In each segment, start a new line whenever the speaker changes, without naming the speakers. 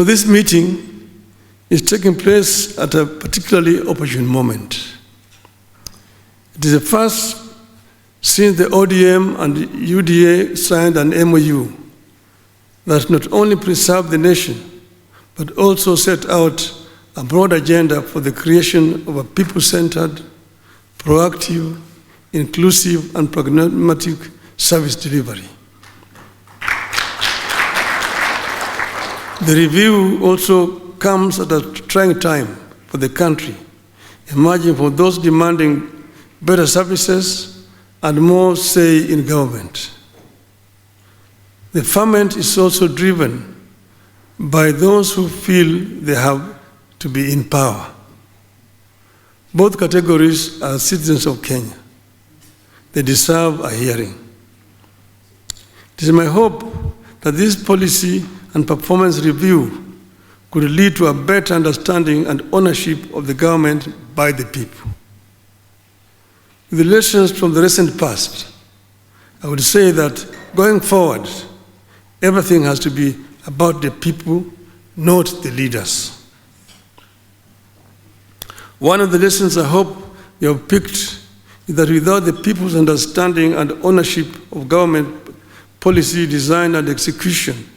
So this meeting is taking place at a particularly opportune moment. It is the first since the ODM and the UDA signed an MOU that not only preserved the nation, but also set out a broad agenda for the creation of a people-centered, proactive, inclusive, and pragmatic service delivery. The review also comes at a trying time for the country, emerging from those demanding better services and more say in government. The ferment is also driven by those who feel they have to be in power. Both categories are citizens of Kenya. They deserve a hearing. It is my hope that this policy and performance review could lead to a better understanding and ownership of the government by the people. With the lessons from the recent past, I would say that going forward, everything has to be about the people, not the leaders. One of the lessons I hope you have picked is that without the people's understanding and ownership of government policy design and execution,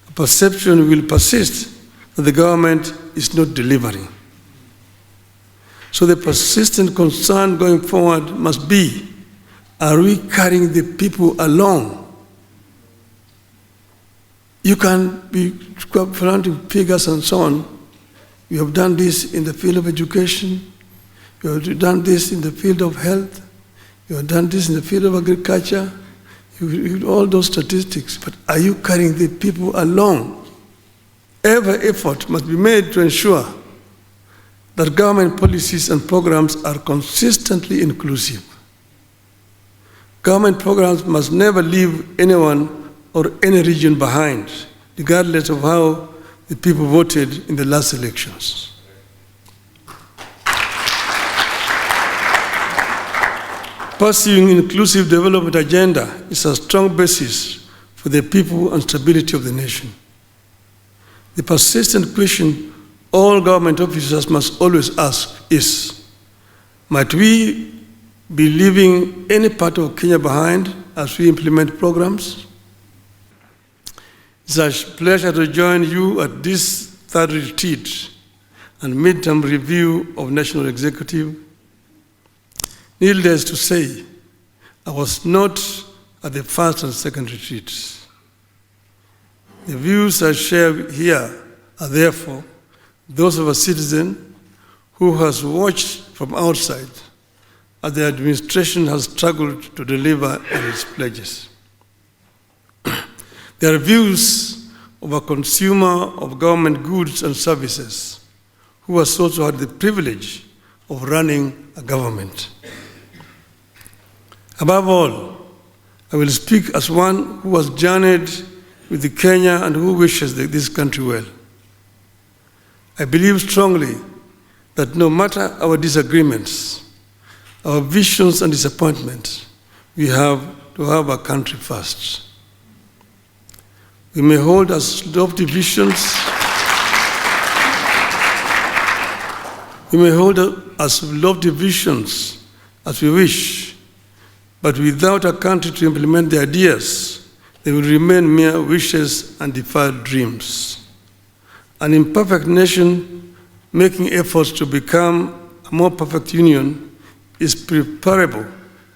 a perception will persist that the government is not delivering. So the persistent concern going forward must be, are we carrying the people along? You can be planting figures and so on. You have done this in the field of education. You have done this in the field of health. You have done this in the field of agriculture. You all those statistics, but are you carrying the people along? Every effort must be made to ensure that government policies and programs are consistently inclusive. Government programs must never leave anyone or any region behind, regardless of how the people voted in the last elections. Pursuing inclusive development agenda is a strong basis for the people and stability of the nation. The persistent question all government officers must always ask is, might we be leaving any part of Kenya behind as we implement programs? It's a pleasure to join you at this third retreat and midterm review of National Executive. Needless to say, I was not at the first and second retreats. The views I share here are therefore those of a citizen who has watched from outside as the administration has struggled to deliver on its pledges. They are views of a consumer of government goods and services who has also had the privilege of running a government. Above all, I will speak as one who has journeyed with Kenya and who wishes this country well. I believe strongly that no matter our disagreements, our visions and disappointments, we have to have our country first. We may hold as lofty visions, as we wish, but without a country to implement the ideas, they will remain mere wishes and deferred dreams. An imperfect nation making efforts to become a more perfect union is preferable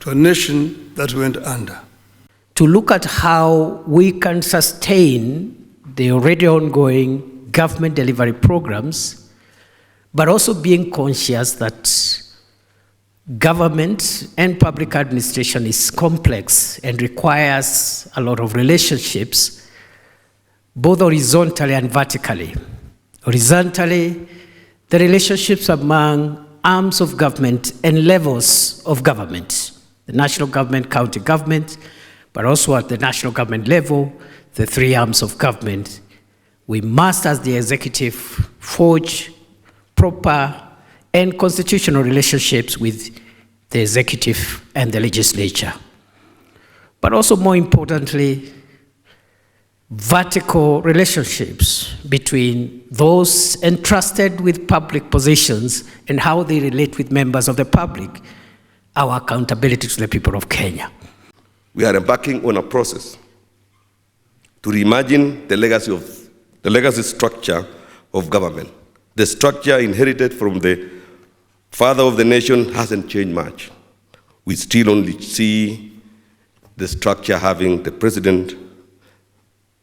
to a nation that went under.
To look at how we can sustain the already ongoing government delivery programs, but also being conscious that government and public administration is complex and requires a lot of relationships, both horizontally and vertically. Horizontally, the relationships among arms of government and levels of government, the national government, county government, but also at the national government level, the three arms of government. We must, as the executive, forge proper and constitutional relationships with the executive and the legislature. But also, more importantly, vertical relationships between those entrusted with public positions and how they relate with members of the public, our accountability to the people of Kenya.
We are embarking on a process to reimagine the legacy structure of government. The structure inherited from the father of the nation hasn't changed much. We still only see the structure having the president,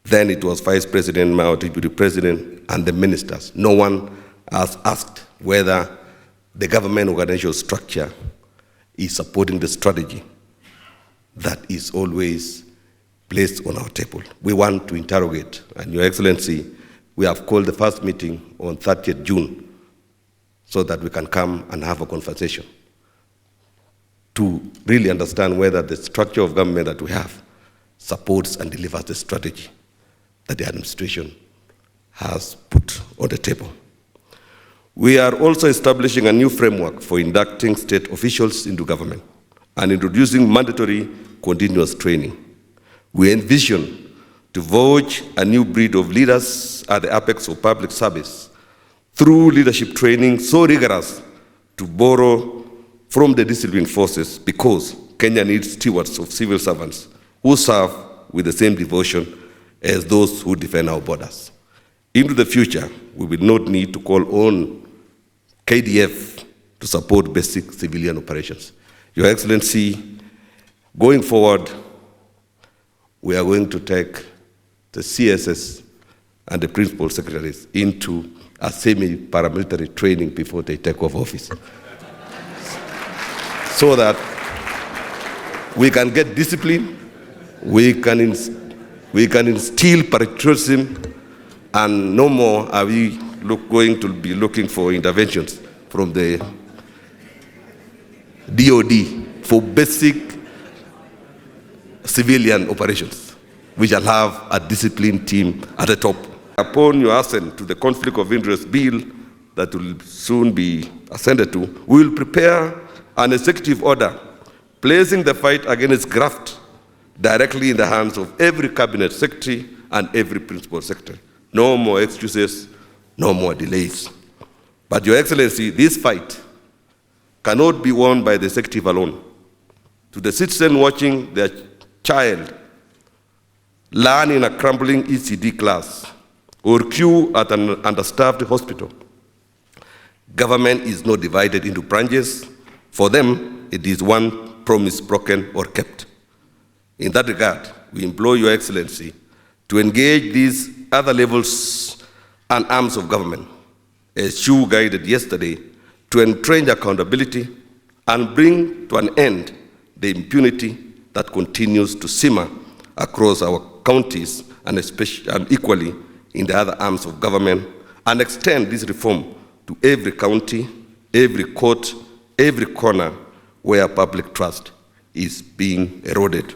then it was vice president, now deputy president, and the ministers. No one has asked whether the government organizational structure is supporting the strategy that is always placed on our table. We want to interrogate, and Your Excellency, we have called the first meeting on 30th June so that we can come and have a conversation to really understand whether the structure of government that we have supports and delivers the strategy that the administration has put on the table. We are also establishing a new framework for inducting state officials into government and introducing mandatory continuous training. We envision to forge a new breed of leaders at the apex of public service through leadership training so rigorous to borrow from the disciplined forces, because Kenya needs stewards of civil servants who serve with the same devotion as those who defend our borders. Into the future, we will not need to call on KDF to support basic civilian operations. Your Excellency, going forward, we are going to take the CSS and the principal secretaries into a semi-paramilitary training before they take off office, so that we can get discipline, we can instill patriotism, and no more are we going to be looking for interventions from the DOD for basic civilian operations. We shall have a disciplined team at the top. Upon your assent to the conflict of interest bill that will soon be ascended to, we will prepare an executive order placing the fight against graft directly in the hands of every cabinet secretary and every principal secretary. No more excuses, no more delays. But Your Excellency, this fight cannot be won by the executive alone. To the citizen watching their child learn in a crumbling ECD class or queue at an understaffed hospital, government is not divided into branches. For them, it is one promise broken or kept. In that regard, we implore Your Excellency to engage these other levels and arms of government, as you guided yesterday, to entrench accountability and bring to an end the impunity that continues to simmer across our counties and equally in the other arms of government, and extend this reform to every county, every court, every corner where public trust is being eroded.